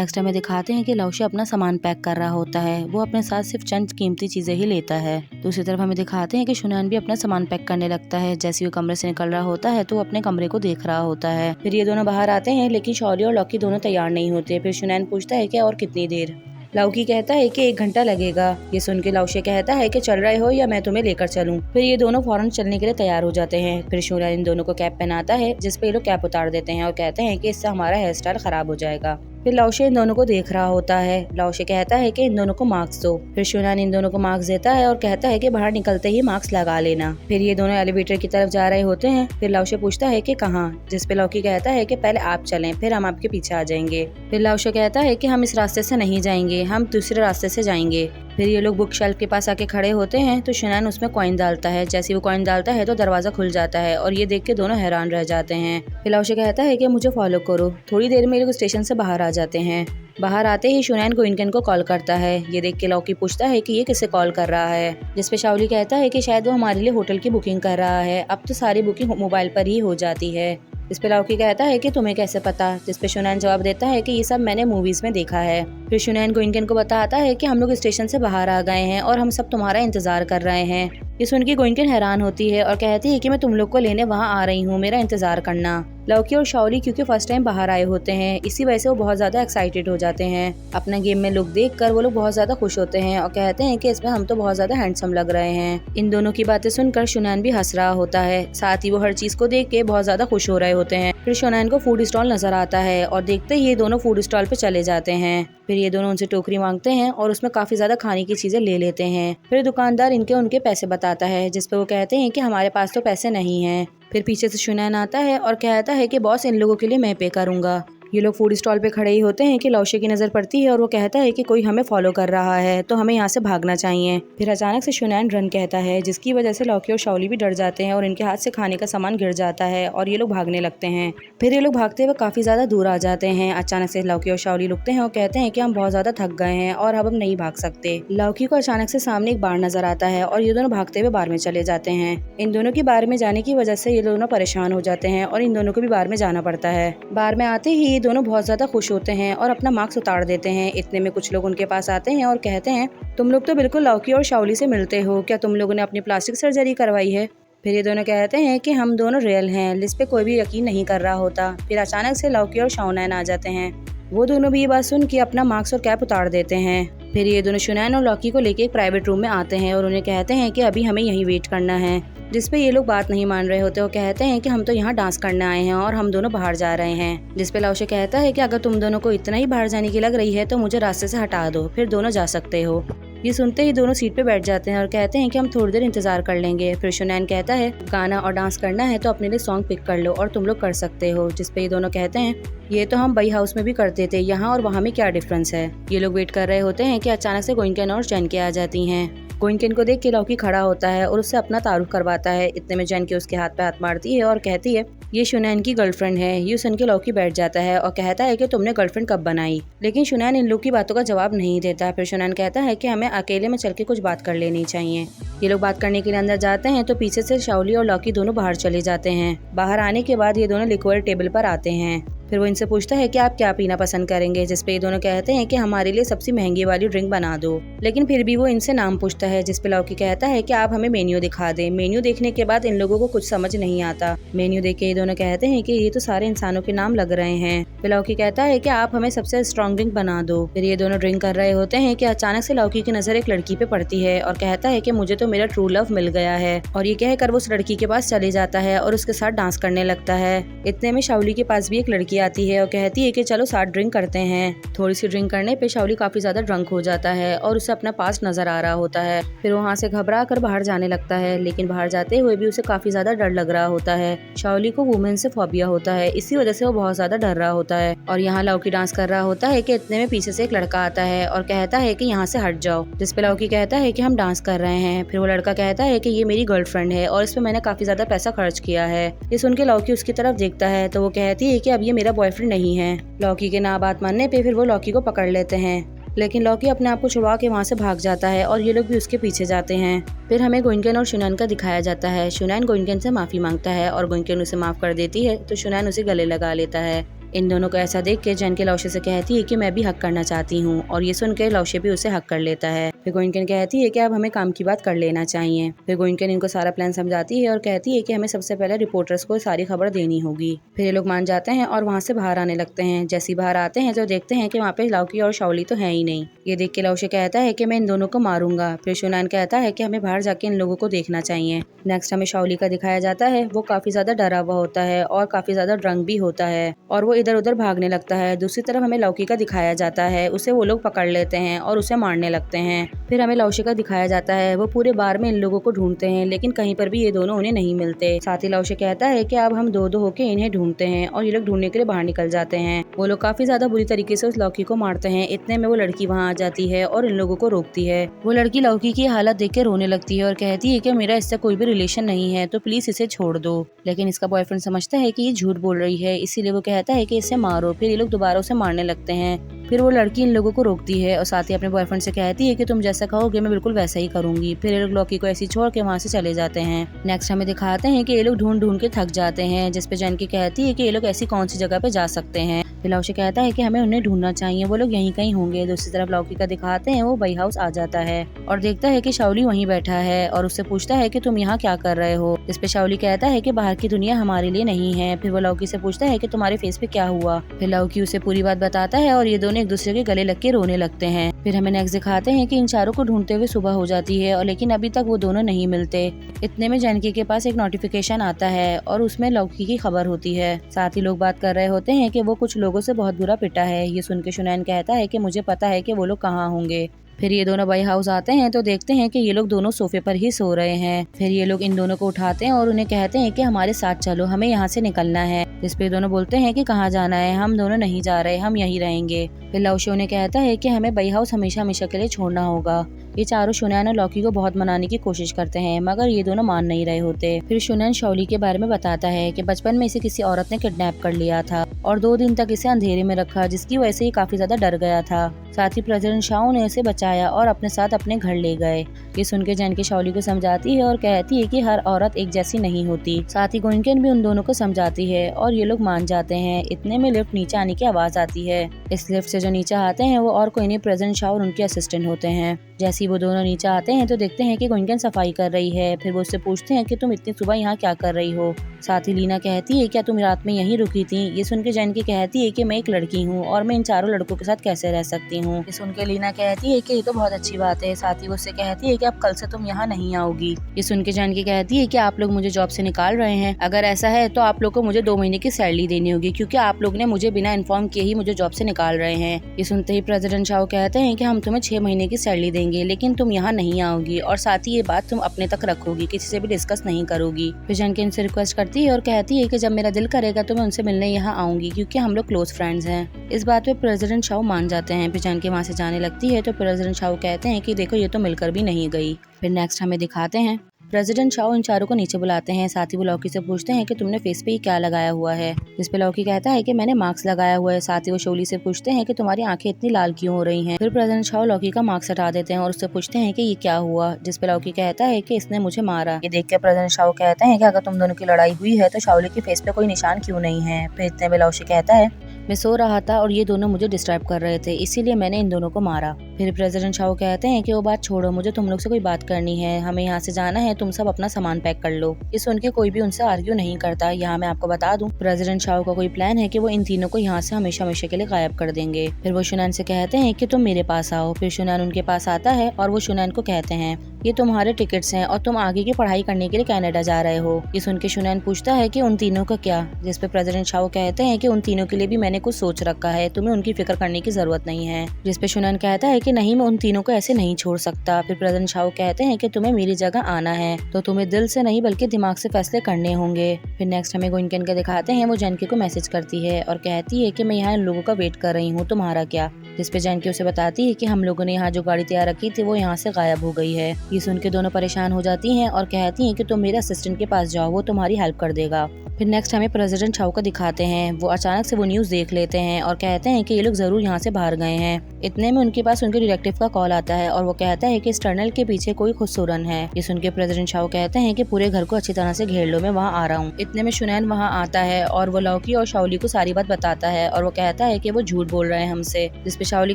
Next हमें दिखाते हैं कि लौशी अपना सामान पैक कर रहा होता है। वो अपने साथ सिर्फ चंद कीमती चीजें ही लेता है। दूसरी तरफ हमें दिखाते हैं कि शुनैन भी अपना सामान पैक करने लगता है। जैसे वो कमरे से निकल रहा होता है तो वो अपने कमरे को देख रहा होता है। फिर ये दोनों बाहर आते हैं, लेकिन शौर्य और लौकी दोनों तैयार नहीं होते। फिर शुनैन पूछता है कि और कितनी देर। लौकी कहता है कि 1 घंटा लगेगा। ये सुन के लौशी कहता है कि चल रहे हो या मैं तुम्हें लेकर चलूं। फिर ये दोनों फौरन चलने के लिए तैयार हो जाते हैं। फिर शुनैन इन दोनों को कैप पहनाता है, जिसपे ये लोग कैप उतार देते हैं और कहते हैं कि इससे हमारा हेयर स्टाइल खराब हो जाएगा। फिर लौशी इन दोनों को देख रहा होता है। लौशी कहता है कि इन दोनों को मार्क्स दो। फिर शुनैन इन दोनों को मार्क्स देता है और कहता है कि बाहर निकलते ही मार्क्स लगा लेना। फिर ये दोनों एलिवेटर की तरफ जा रहे होते हैं। फिर लौशी पूछता है कि कहाँ, जिसपे लौकी कहता है कि पहले आप चलें, फिर हम आपके पीछे आ जाएंगे। फिर लौशी कहता है कि हम इस रास्ते से नहीं जाएंगे, हम दूसरे रास्ते से जाएंगे। फिर ये लोग बुक शेल्फ के पास आके खड़े होते हैं तो शुनैन उसमें कॉइन डालता है। जैसे वो कॉइन डालता है तो दरवाजा खुल जाता है और ये देख के दोनों हैरान रह जाते हैं। फिर लौशी कहता है कि मुझे फॉलो करो। थोड़ी देर में ये लोग स्टेशन से बाहर आ जाते हैं। बाहर आते ही शुनैन गोइनकेन को कॉल करता है। ये देख के लौकी पूछता है कि ये किसे कॉल कर रहा है, जिसपे शाओली कहता है कि शायद वो हमारे लिए होटल की बुकिंग कर रहा है। अब तो सारी बुकिंग मोबाइल पर ही हो जाती है। इस पे लौकी कहता है कि तुम्हें कैसे पता, जिसपे शुनैन जवाब देता है कि ये सब मैंने मूवीज में देखा है। फिर शुनैन गोइनकेन को बताता है कि हम लोग स्टेशन से बाहर आ गए हैं और हम सब तुम्हारा इंतजार कर रहे हैं। ये सुन के गोइनकेन हैरान होती है और कहती है कि मैं तुम लोग को लेने वहाँ आ रही हूँ, मेरा इंतजार करना। लौकी और शाओली क्योंकि फर्स्ट टाइम बाहर आए होते हैं, इसी वजह से वो बहुत ज्यादा एक्साइटेड हो जाते हैं। अपना गेम में लुक देखकर वो लोग बहुत ज्यादा खुश होते हैं और कहते हैं कि इसमें हम तो बहुत ज्यादा हैंडसम लग रहे हैं। इन दोनों की बातें सुनकर शुनैन भी हंस रहा होता है। साथ ही वो हर चीज को देख के बहुत ज्यादा खुश हो रहे होते हैं। फिर शुनैन को फूड स्टॉल नजर आता है और देखते ही ये दोनों फूड स्टॉल पे चले जाते हैं। फिर ये दोनों उनसे टोकरी मांगते हैं और उसमें काफी ज्यादा खाने की चीजें ले लेते हैं। फिर दुकानदार इनके उनके पैसे बताता है, जिसपे वो कहते हैं कि हमारे पास तो पैसे नहीं हैं। फिर पीछे से शुनैन आता है और कहता है कि बॉस, इन लोगों के लिए मैं पे करूंगा। ये लोग फूड स्टॉल पे खड़े ही होते हैं कि लौशी की नजर पड़ती है और वो कहता है कि कोई हमें फॉलो कर रहा है तो हमें यहाँ से भागना चाहिए। फिर अचानक से शुनैन रन कहता है, जिसकी वजह से लौकी और शाओली भी डर जाते हैं और इनके हाथ से खाने का सामान गिर जाता है और ये लोग भागने लगते हैं। फिर ये लोग भागते हुए काफी ज्यादा दूर आ जाते हैं। अचानक से लौकी और शाओली रुकते हैं और कहते हैं कि हम बहुत ज्यादा थक गए हैं और अब हम नहीं भाग सकते। लौकी को अचानक से सामने एक बार नजर आता है और ये दोनों भागते हुए बार में चले जाते हैं। इन दोनों की बार में जाने की वजह से ये दोनों परेशान हो जाते हैं और इन दोनों को भी बार में जाना पड़ता है। बार में आते ही ये दोनों बहुत ज्यादा खुश होते हैं और अपना मार्क्स उतार देते हैं। इतने में कुछ लोग उनके पास आते हैं और कहते हैं, तुम लोग तो बिल्कुल लौकी और शाओली से मिलते हो, क्या तुम लोगों ने अपनी प्लास्टिक सर्जरी करवाई है। फिर ये दोनों कहते हैं कि हम दोनों रियल हैं, जिस पे कोई भी यकीन नहीं कर रहा होता। फिर अचानक से लौकी और शाओनैन आ जाते हैं। वो दोनों भी ये बात सुन के अपना मार्क्स और कैप उतार देते हैं। फिर ये दोनों शुनैन और लौकी को लेके एक प्राइवेट रूम में आते हैं और उन्हें कहते हैं कि अभी हमें यहीं वेट करना है। जिसपे ये लोग बात नहीं मान रहे होते और कहते हैं कि हम तो यहाँ डांस करने आए हैं और हम दोनों बाहर जा रहे हैं। जिसपे लौशी कहता है कि अगर तुम दोनों को इतना ही बाहर जाने की लग रही है तो मुझे रास्ते से हटा दो, फिर दोनों जा सकते हो। ये सुनते ही दोनों सीट पे बैठ जाते हैं और कहते हैं कि हम थोड़ी देर इंतजार कर लेंगे। फिर शुनैन कहता है, गाना और डांस करना है तो अपने लिए सॉन्ग पिक कर लो और तुम लोग कर सकते हो। जिसपे ये दोनों कहते हैं, ये तो हम बई हाउस में भी करते थे, यहाँ और वहाँ में क्या डिफरेंस है। ये लोग वेट कर रहे होते हैं कि अचानक से गोइनकेन और जैनके आ जाती हैं। गोइनकेन को देख के लौकी खड़ा होता है और उससे अपना तारुफ करवाता है। इतने में जैनके उसके हाथ पे हाथ मारती है और कहती है, ये शुनैन की गर्लफ्रेंड है। ये सुन के लौकी बैठ जाता है और कहता है कि तुमने गर्लफ्रेंड कब बनाई। लेकिन शुनैन इन लोग की बातों का जवाब नहीं देता। फिर शुनैन कहता है कि हमें अकेले में चल के कुछ बात कर लेनी चाहिए। ये लोग बात करने के लिए अंदर जाते हैं तो पीछे से शाओली और लौकी दोनों बाहर चले जाते हैं। बाहर आने के बाद ये दोनों लिक्विड टेबल पर आते हैं। फिर वो इनसे पूछता है कि आप क्या पीना पसंद करेंगे। जिसपे ये दोनों कहते हैं कि हमारे लिए सबसे महंगी वाली ड्रिंक बना दो। लेकिन फिर भी वो इनसे नाम पूछता है। जिसपे लौकी कहता है कि आप हमें मेन्यू दिखा दें। मेन्यू देखने के बाद इन लोगों को कुछ समझ नहीं आता। मेन्यू देख के ये दोनों कहते हैं कि ये तो सारे इंसानों के नाम लग रहे हैं। फिर लौकी कहता है कि आप हमें सबसे स्ट्रॉन्ग ड्रिंक बना दो। फिर ये दोनों ड्रिंक कर रहे होते हैं कि अचानक से लौकी की नजर एक लड़की पे पड़ती है और कहता है कि मुझे तो मेरा ट्रू लव मिल गया है। और ये कहकर वो उस लड़की के पास चले जाता है और उसके साथ डांस करने लगता है। इतने में शाओली के पास भी एक लड़की आती है और कहती है कि चलो साथ ड्रिंक करते हैं। थोड़ी सी ड्रिंक करने पे शाओली काफी ज्यादा ड्रंक हो जाता है और उसे अपना पास्ट नजर आ रहा होता है। फिर वहाँ से घबरा कर बाहर जाने लगता है, लेकिन बाहर जाते हुए भी उसे काफी ज्यादा डर लग रहा होता है। शाओली को वुमेन से फोबिया होता है, इसी वजह से वो बहुत ज्यादा डर रहा होता है। और यहाँ लौकी डांस कर रहा होता है कि इतने में पीछे से एक लड़का आता है और कहता है कि यहाँ से हट जाओ। जिसपे लौकी कहता है कि हम डांस कर रहे हैं। फिर वो लड़का कहता है कि ये मेरी गर्लफ्रेंड है और इसमें मैंने काफी ज्यादा पैसा खर्च किया है। ये सुन के लौकी उसकी तरफ देखता है तो वो कहती है कि अब ये मेरा बॉयफ्रेंड नहीं है। लौकी के ना बात मानने पे फिर वो लौकी को पकड़ लेते हैं। लेकिन लौकी अपने आप को छुड़वा के वहाँ से भाग जाता है और ये लोग भी उसके पीछे जाते हैं। फिर हमें गोइनकेन और शुनैन का दिखाया जाता है। शुनैन गोइनकेन से माफी मांगता है और गोइनकेन उसे माफ कर देती है तो शुनैन उसे गले लगा लेता है। इन दोनों को ऐसा देख के जैनकी लाओशे से कहती है कि मैं भी हक करना चाहती हूँ, और ये सुन के लाओशे भी उसे हक कर लेता है। फिर गोइनकेन कहती है कि अब हमें काम की बात कर लेना चाहिए। फिर गोइनकेन इनको सारा प्लान समझाती है और कहती है कि हमें सबसे पहले रिपोर्टर्स को सारी खबर देनी होगी। फिर ये लोग मान जाते हैं और वहाँ से बाहर आने लगते हैं। जैसे ही बाहर आते हैं तो देखते हैं कि वहाँ पे लाओकी और शाओली तो है ही नहीं। ये देख के लाओशे कहता है कि मैं इन दोनों को मारूंगा। फिर शूनान कहता है कि हमें बाहर जाके इन लोगों को देखना चाहिए। नेक्स्ट हमें शाओली का दिखाया जाता है। वो काफी ज्यादा डरा हुआ होता है और काफी ज्यादा ड्रंक भी होता है और वो इधर उधर भागने लगता है। दूसरी तरफ हमें लाओकी का दिखाया जाता है। उसे वो लोग पकड़ लेते हैं और उसे मारने लगते हैं। फिर हमें लाओशे का दिखाया जाता है। वो पूरे बार में इन लोगों को ढूंढते हैं, लेकिन कहीं पर भी ये दोनों उन्हें नहीं मिलते। साथ ही लाओशे कहता है कि अब हम दो दो होके इन्हें ढूंढते हैं, और ये लोग ढूंढने के लिए बाहर निकल जाते हैं। वो लोग काफी ज्यादा बुरी तरीके से उस लौकी को मारते हैं। इतने में वो लड़की वहाँ आ जाती है और इन लोगों को रोकती है। वो लड़की लौकी की हालत देख के रोने लगती है और कहती है कि मेरा इससे कोई भी रिलेशन नहीं है, तो प्लीज इसे छोड़ दो। लेकिन इसका बॉयफ्रेंड समझता है कि ये झूठ बोल रही है, इसीलिए वो कहता है कि इसे मारो। फिर ये लोग दोबारा उसे मारने लगते हैं। फिर वो लड़की इन लोगों को रोकती है और साथ ही अपने बॉयफ्रेंड से कहती है कि तुम जैसा कहोगे मैं बिल्कुल वैसा ही करूंगी। फिर ये लोग लौकी को ऐसी छोड़ के वहाँ से चले जाते हैं। नेक्स्ट हमें दिखाते हैं कि ये लोग ढूंढ ढूंढ के थक जाते हैं, जिसपे जैनकी कहती है कि ये लोग ऐसी कौन सी जगह पे जा सकते हैं। फिर लाओशे कहता है कि हमें उन्हें ढूंढना चाहिए, वो लोग यहीं कहीं होंगे। दूसरी तरफ लौकी का दिखाते हैं, वो बई हाउस आ जाता है और देखता है कि शाओली वहीं बैठा है और उससे पूछता है कि तुम यहाँ क्या कर रहे हो। जिसपे शाओली कहता है कि बाहर की दुनिया हमारे लिए नहीं है। फिर वो लौकी से पूछता है कि तुम्हारे फेस पे क्या हुआ। फिर लौकी उसे पूरी बात बताता है और ये दोनों एक दूसरे के गले लग के रोने लगते हैं। फिर हमें नेक्स्ट दिखाते हैं कि इन चारों को ढूंढते हुए सुबह हो जाती है, और लेकिन अभी तक वो दोनों नहीं मिलते। इतने में जैनकी के पास एक नोटिफिकेशन आता है और उसमें लौकी की खबर होती है। साथ ही लोग बात कर रहे होते हैं कि वो कुछ लोगों से बहुत बुरा पिटा है। ये सुन के शुनैन कहता है कि मुझे पता है कि वो लोग कहाँ होंगे। फिर ये दोनों बाई हाउस आते हैं तो देखते हैं कि ये लोग दोनों सोफे पर ही सो रहे हैं। फिर ये लोग इन दोनों को उठाते हैं और उन्हें कहते हैं कि हमारे साथ चलो, हमें यहाँ से निकलना है। जिस पे दोनों बोलते हैं कि कहाँ जाना है, हम दोनों नहीं जा रहे, हम यहीं रहेंगे। फिर लाओशे उन्हें कहता है कि हमें बाई हाउस हमेशा हमेशा के लिए छोड़ना होगा। ये चारों शुनैन और लौकी को बहुत मनाने की कोशिश करते हैं, मगर ये दोनों मान नहीं रहे होते। फिर शुनैन शाओली के बारे में बताता है कि बचपन में इसे किसी औरत ने किडनैप कर लिया था और 2 दिन तक इसे अंधेरे में रखा, जिसकी वजह से ये काफी ज्यादा डर गया था। साथ ही प्रेसिडेंट शाओ ने इसे बचाया और अपने साथ अपने घर ले गए। ये सुन के जैनकी शाओली को समझाती है और कहती है कि हर औरत एक जैसी नहीं होती। साथ ही गोइनकेन भी उन दोनों को समझाती है और ये लोग मान जाते हैं। इतने में लिफ्ट नीचे आने की आवाज आती है। इस लिफ्ट से जो नीचे आते हैं वो और कोई नहीं, प्रेसिडेंट शाओ और उनके असिस्टेंट होते हैं। जैसे ही वो दोनों नीचे आते हैं तो देखते हैं कि गोइनकेन सफाई कर रही है। फिर वो उससे पूछते हैं कि तुम इतनी सुबह यहाँ क्या कर रही हो। साथ ही लीना कहती है क्या तुम रात में यहीं रुकी थी। ये सुन के जैनकी कहती है कि मैं एक लड़की हूँ और मैं इन चारों लड़कों के साथ कैसे रह सकती हूँ। ये सुन के लीना कहती है कि ये तो बहुत अच्छी बात है। साथ ही वो उससे कहती है कि अब कल से तुम यहाँ नहीं आओगी। ये सुन के जैनकी कहती है कि आप लोग मुझे जॉब से निकाल रहे हैं। अगर ऐसा है तो आप लोग को मुझे 2 महीने की सैलरी देनी होगी, क्योंकि आप लोग ने मुझे बिना इन्फॉर्म किए ही मुझे जॉब से निकाल रहे हैं। ये सुनते ही प्रेसिडेंट शाओ कहते हैं कि हम तुम्हें 6 महीने की सैलरी देंगे, लेकिन तुम यहाँ नहीं आओगी, और साथ ही ये बात तुम अपने तक रखोगी, किसी से भी डिस्कस नहीं करोगी। फिर जैनकी इनसे रिक्वेस्ट करती है और कहती है कि जब मेरा दिल करेगा तो मैं उनसे मिलने यहाँ आऊंगी, क्योंकि हम लोग क्लोज फ्रेंड्स हैं। इस बात पे प्रेसिडेंट शाओ मान जाते हैं। फिर जैनकी वहाँ से जाने लगती है तो प्रेसिडेंट शाओ कहते हैं कि देखो ये तो मिलकर भी नहीं गई। फिर नेक्स्ट हमें दिखाते हैं प्रेसिडेंट शाओ इन चारों को नीचे बुलाते हैं। साथ ही वो लौकी से पूछते हैं कि तुमने फेस पे ही क्या लगाया हुआ है। जिस पे लौकी कहता है कि मैंने मास्क लगाया हुआ है। साथ ही वो शोली से पूछते हैं कि तुम्हारी आंखें इतनी लाल क्यों हो रही हैं। फिर प्रेसिडेंट शाओ लौकी का मास्क हटा देते हैं और उससे पूछते हैं कि ये क्या हुआ। जिस पे लौकी कहता है कि इसने मुझे मारा। ये देख के प्रेसिडेंट शाओ कहते हैं कि अगर तुम दोनों की लड़ाई हुई है तो शाओली के फेस पे कोई निशान क्यों नहीं है। फिर इतने में लौकी कहता है मैं सो रहा था और ये दोनों मुझे डिस्टर्ब कर रहे थे, इसीलिए मैंने इन दोनों को मारा। फिर प्रेसिडेंट शाओ कहते हैं कि वो बात छोड़ो, मुझे तुम लोग से कोई बात करनी है, हमें यहाँ से जाना है, तुम सब अपना सामान पैक कर लो। ये सुन के कोई भी उनसे आर्ग्यू नहीं करता। यहाँ मैं आपको बता दूं, प्रेसिडेंट शाओ का कोई प्लान है कि वो इन तीनों को यहाँ से हमेशा हमेशा के लिए गायब कर देंगे। फिर वो शुनैन से कहते हैं कि तुम मेरे पास आओ। फिर शुनैन उनके पास आता है और वो शुनैन को कहते हैं ये तुम्हारे टिकट्स हैं और तुम आगे की पढ़ाई करने के लिए कनाडा जा रहे हो। ये सुन के शुनैन पूछता है कि उन तीनों का क्या। जिस पे प्रेसिडेंट शाओ कहते हैं कि उन तीनों के लिए भी मैंने कुछ सोच रखा है, तुम्हें उनकी फिक्र करने की जरूरत नहीं है। जिस पे शुनैन कहता है कि नहीं, मैं उन तीनों को ऐसे नहीं छोड़ सकता। फिर प्रेसिडेंट शाओ कहते हैं कि तुम्हें मेरी जगह आना है तो तुम्हें दिल से नहीं बल्कि दिमाग से फैसले करने होंगे। फिर नेक्स्ट हमें गोइनकेन के दिखाते हैं। वो जैनकी को मैसेज करती है और कहती है कि मैं यहाँ इन लोगों का वेट कर रही हूँ, तुम्हारा क्या। जिस पे जैनकी उसे बताती है कि हम लोगों ने यहाँ जो गाड़ी तैयार रखी थी वो यहाँ से गायब हो गई है। ये सुन के दोनों परेशान हो जाती हैं और कहती हैं कि तुम मेरे असिस्टेंट के पास जाओ, वो तुम्हारी हेल्प कर देगा। फिर नेक्स्ट हमें प्रेसिडेंट चाओ को दिखाते हैं। वो अचानक से वो न्यूज़ देख लेते हैं और कहते हैं कि ये लोग जरूर यहाँ से बाहर गए हैं। इतने में उनके पास उनके डिटेक्टिव का कॉल आता है और वो कहता है कि इस टनल के पीछे कोई खुदसूरन है। ये सुन के प्रेसिडेंट चाओ कहते हैं कि पूरे घर को अच्छी तरह से घेर लो, मैं वहाँ आ रहा हूँ। इतने में शुनैन वहाँ आता है और वो लौकी और शाओली को सारी बात बताता है और वो कहता है कि वो झूठ बोल रहे हैं हमसे। जिसपे शाओली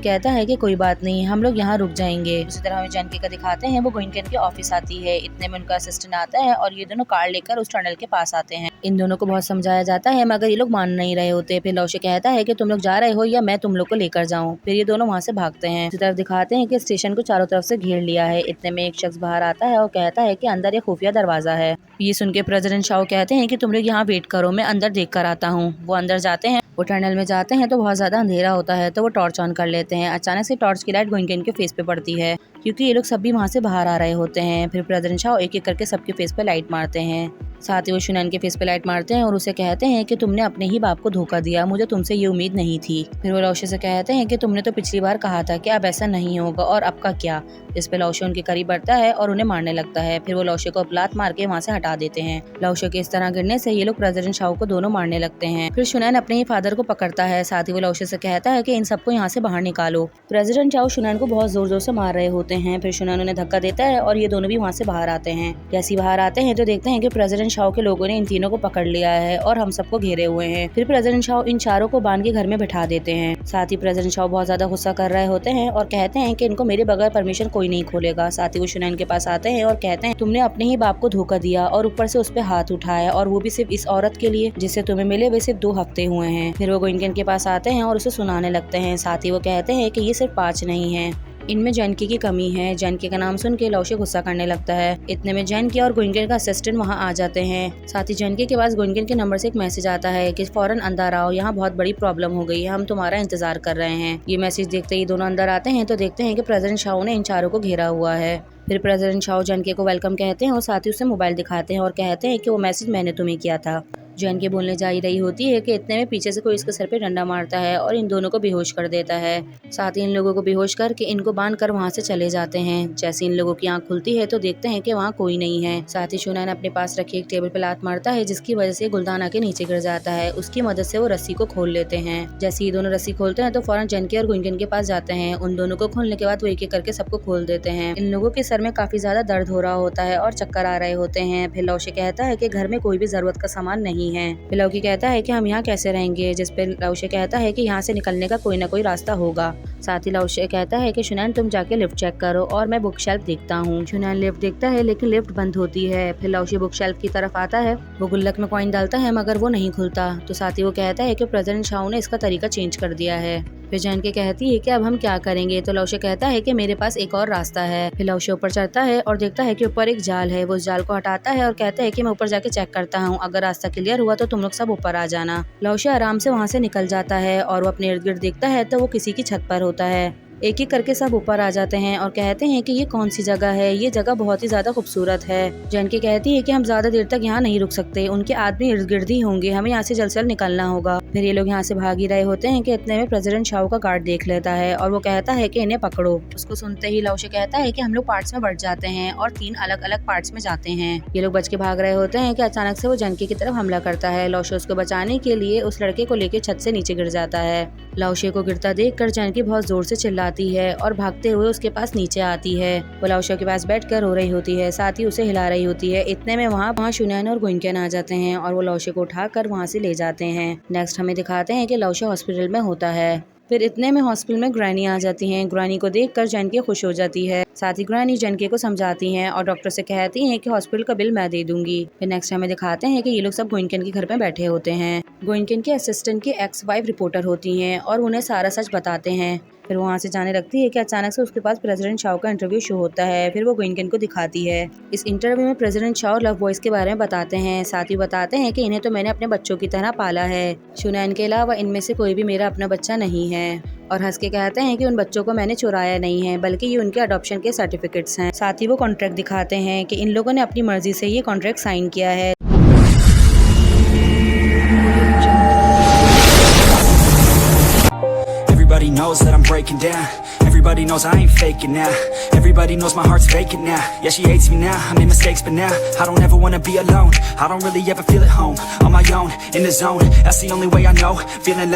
कहता है कि कोई बात नहीं, हम लोग यहाँ रुक जाएंगे। उसी तरह हमें जानकी का दिखाते हैं। वो गोइंकन के ऑफिस आती है। इतने में उनका असिस्टेंट आता है और ये दोनों कार लेकर उस टनल के पास आते हैं। इन दोनों को बहुत समझाया जाता है मगर ये लोग मान नहीं रहे होते। फिर लौशे कहता है कि तुम लोग जा रहे हो या मैं तुम लोग को लेकर जाऊं। फिर ये दोनों वहाँ से भागते हैं। इसी तरफ दिखाते हैं कि स्टेशन को चारों तरफ से घेर लिया है। इतने में एक शख्स बाहर आता है और कहता है कि अंदर एक खुफिया दरवाजा है। ये सुन के प्रेसिडेंट चाओ कहते हैं कि तुम लोग यहाँ वेट करो, मैं अंदर देख कर आता हूँ। वो अंदर जाते हैं। वो टनल में जाते हैं तो बहुत ज्यादा अंधेरा होता है तो वो टॉर्च ऑन कर लेते हैं। अचानक से टॉर्च की लाइट गोइंकन के फेस पे पड़ती है क्योंकि ये लोग सब भी वहाँ से बाहर आ रहे होते हैं। फिर प्रेसिडेंट चाओ एक एक करके सबके फेस पे लाइट मारते हैं। साथ ही वो शुनैन के फेस पे लाइट मारते हैं और उसे कहते हैं कि तुमने अपने ही बाप को धोखा दिया, मुझे तुमसे ये उम्मीद नहीं थी। फिर वो लौशे से कहते हैं कि तुमने तो पिछली बार कहा था कि अब ऐसा नहीं होगा और अब का क्या। इस पे लौशे उनके करीब बढ़ता है और उन्हें मारने लगता है। फिर वो लौशे को लात मार के वहाँ से हटा देते हैं। लौशे के इस तरह गिरने से ये लोग प्रेसिडेंट चाओ को दोनों मारने लगते हैं। फिर शुनैन अपने ही फादर को पकड़ता है। साथ ही वो लौशे से कहता है कि इन सबको यहाँ से बाहर निकालो। प्रेसिडेंट चाओ शुनैन को बहुत जोर जोर से मार रहे होते हैं। फिर शुनैन उन्हें धक्का देता है और ये दोनों भी वहाँ से बाहर आते हैं। जैसे ही बाहर आते हैं तो देखते हैं कि प्रेसिडेंट चाओ के लोगों ने इन तीनों को पकड़ लिया है और हम सबको घेरे हुए हैं। फिर प्रेसिडेंट चाओ इन चारों को बांध के घर में बिठा देते हैं। साथ ही प्रेसिडेंट चाओ बहुत ज्यादा गुस्सा कर रहे होते हैं और कहते हैं कि इनको मेरे बगैर परमिशन कोई नहीं खोलेगा। साथ ही वो शुनैन के पास आते हैं और कहते हैं तुमने अपने ही बाप को धोखा दिया और ऊपर से उस पर हाथ उठाया और वो भी सिर्फ इस औरत के लिए जिससे तुम्हें मिले वे सिर्फ 2 हफ्ते हुए हैं। फिर वो गोइंकन के पास आते हैं और उसे सुनाने लगते हैं। साथ ही वो कहते हैं कि ये सिर्फ 5 नहीं है, इनमें जानकी की कमी है। जानकी का नाम सुन के लौशे गुस्सा करने लगता है। इतने में जानकी और गोइंकन का असिस्टेंट वहाँ आ जाते हैं। साथ ही जानकी के पास गोइंकन के नंबर से एक मैसेज आता है कि फौरन अंदर आओ, यहाँ बहुत बड़ी प्रॉब्लम हो गई है, हम तुम्हारा इंतजार कर रहे हैं। ये मैसेज देखते ही दोनों अंदर आते हैं तो देखते हैं कि प्रेसिडेंट चाओ ने इन चारों को घेरा हुआ है। फिर प्रेसिडेंट चाओ जानकी को वेलकम कहते हैं और साथ ही उसे मोबाइल दिखाते हैं और कहते हैं कि वो मैसेज मैंने तुम्हें किया था। जानकी बोलने जा ही रही होती है कि इतने में पीछे से कोई इसके सर पे डंडा मारता है और इन दोनों को बेहोश कर देता है। साथ ही इन लोगों को बेहोश करके इनको बांध कर वहाँ से चले जाते हैं। जैसे इन लोगों की आंख खुलती है तो देखते हैं कि वहाँ कोई नहीं है। साथ ही शुनैन अपने पास रखी एक टेबल पे लात मारता है जिसकी वजह से गुलदाना के नीचे गिर जाता है। उसकी मदद से वो रस्सी को खोल लेते हैं। जैसे ये दोनों रस्सी खोलते हैं तो फौरन जानकी और गोइंकन के पास जाते हैं। उन दोनों को खोलने के बाद वो एक एक करके सबको खोल देते हैं। इन लोगों के सर में काफी ज्यादा दर्द हो रहा होता है और चक्कर आ रहे होते हैं। फिर लौशे कहता है कि घर में कोई भी जरूरत का सामान नहीं है। फिर लौकी कहता है कि हम यहाँ कैसे रहेंगे, जिस पे लौशे कहता है कि यहाँ से निकलने का कोई ना कोई रास्ता होगा। साथ ही लौशे कहता है कि शुनैन तुम जाके लिफ्ट चेक करो और मैं बुक शेल्फ देखता हूँ। शुनैन लिफ्ट देखता है लेकिन लिफ्ट बंद होती है। फिर लौशे बुक शेल्फ की तरफ आता है। वो गुल्लक में कॉइन डालता है मगर वो नहीं खुलता। तो साथ ही वो कहता है कि प्रेसिडेंट चाओ ने इसका तरीका चेंज कर दिया है। फिर जानकी कहती है कि अब हम क्या करेंगे। तो लौशे कहता है कि मेरे पास एक और रास्ता है। फिर लौशे ऊपर चढ़ता है और देखता है कि ऊपर एक जाल है। वो उस जाल को हटाता है और कहता है कि मैं ऊपर जाके चेक करता हूँ, अगर रास्ता क्लियर हुआ तो तुम लोग सब ऊपर आ जाना। लौशे आराम से वहाँ से निकल जाता है और वो अपने इर्द गिर्द देखता है तो वो किसी की छत पर होता है। एक एक करके सब ऊपर आ जाते हैं और कहते हैं कि ये कौन सी जगह है, ये जगह बहुत ही ज्यादा खूबसूरत है। जानकी कहती है कि हम ज्यादा देर तक यहाँ नहीं रुक सकते, उनके आदमी इर्द गिर्द ही होंगे, हमें यहाँ से जल्द से जल्द निकलना होगा। फिर ये लोग यहाँ से भाग ही रहे होते हैं कि इतने में प्रेसिडेंट चाओ का गार्ड देख लेता है और वो कहता है कि इन्हें पकड़ो। उसको सुनते ही लौशे कहता है कि हम लोग पार्ट्स में बढ़ जाते हैं और 3 अलग अलग पार्ट्स में जाते हैं। ये लोग बच के भाग रहे होते हैं कि अचानक से वो जानकी की तरफ हमला करता है। लौशे उसको बचाने के लिए उस लड़के को लेकर छत से नीचे गिर जाता है। लौशे को गिरता देखकर जानकी बहुत जोर से चिल्लाती है और भागते हुए उसके पास नीचे आती है। वो लौशे के पास बैठकर रो रही होती है, साथ ही उसे हिला रही होती है। इतने में वहाँ शुनैन और गोइंकन आ जाते हैं और वो लौशे को उठाकर वहाँ से ले जाते हैं। नेक्स्ट हमें दिखाते हैं कि लौशे हॉस्पिटल में होता है। फिर इतने में हॉस्पिटल में ग्रैनी आ जाती हैं। ग्रैनी को देखकर जानकी खुश हो जाती है। साथ ही ग्रैनी जानकी को समझाती हैं और डॉक्टर से कहती हैं कि हॉस्पिटल का बिल मैं दे दूंगी। फिर नेक्स्ट हमें दिखाते हैं कि ये लोग सब गोइंकन के घर पे बैठे होते हैं। गोइंकन के असिस्टेंट की एक्स वाइफ रिपोर्टर होती हैं और उन्हें सारा सच बताते हैं। फिर वहाँ से जाने लगती है कि अचानक से उसके पास प्रेसिडेंट चाओ का इंटरव्यू शो होता है। फिर वो गोइंकन को दिखाती है। इस इंटरव्यू में प्रेसिडेंट चाओ लव बॉयज के बारे में बताते हैं। साथ ही बताते हैं कि इन्हें तो मैंने अपने बच्चों की तरह पाला है, शुनैन के अलावा इनमें से कोई भी मेरा अपना बच्चा नहीं है। और हंस के कहते हैं कि उन बच्चों को मैंने चुराया नहीं है बल्कि ये उनके अडॉप्शन के सर्टिफिकेट्स हैं। साथ ही वो कॉन्ट्रैक्ट दिखाते हैं कि इन लोगों ने अपनी मर्जी से ये कॉन्ट्रैक्ट साइन किया है। Everybody knows that I'm breaking down. Everybody knows I ain't faking now. Everybody knows my heart's vacant now. Yeah, she hates me now, I made mistakes but now I don't ever wanna be alone. I don't really ever feel at home. On my own, in the zone, that's the only way I know. Feeling